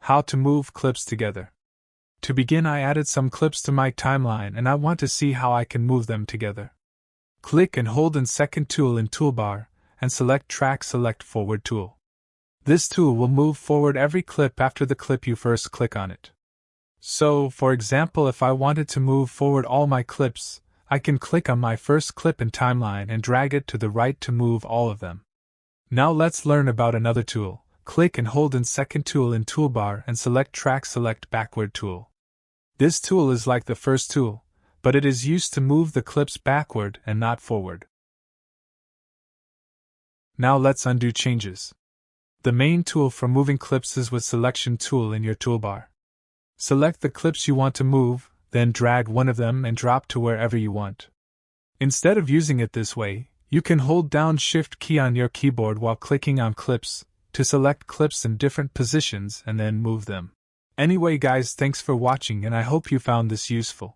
How to move clips together. To begin, I added some clips to my timeline and I want to see how I can move them together. Click and hold in second tool in toolbar, and select forward tool. This tool will move forward every clip after the clip you first click on it. So, for example, if I wanted to move forward all my clips, I can click on my first clip in timeline and drag it to the right to move all of them. Now let's learn about another tool. Click and hold in second tool in toolbar and select backward tool. This tool is like the first tool, but it is used to move the clips backward and not forward. Now let's undo changes. The main tool for moving clips is with selection tool in your toolbar. Select the clips you want to move, then drag one of them and drop to wherever you want. Instead of using it this way, you can hold down Shift key on your keyboard while clicking on clips to select clips in different positions and then move them. Anyway guys, thanks for watching and I hope you found this useful.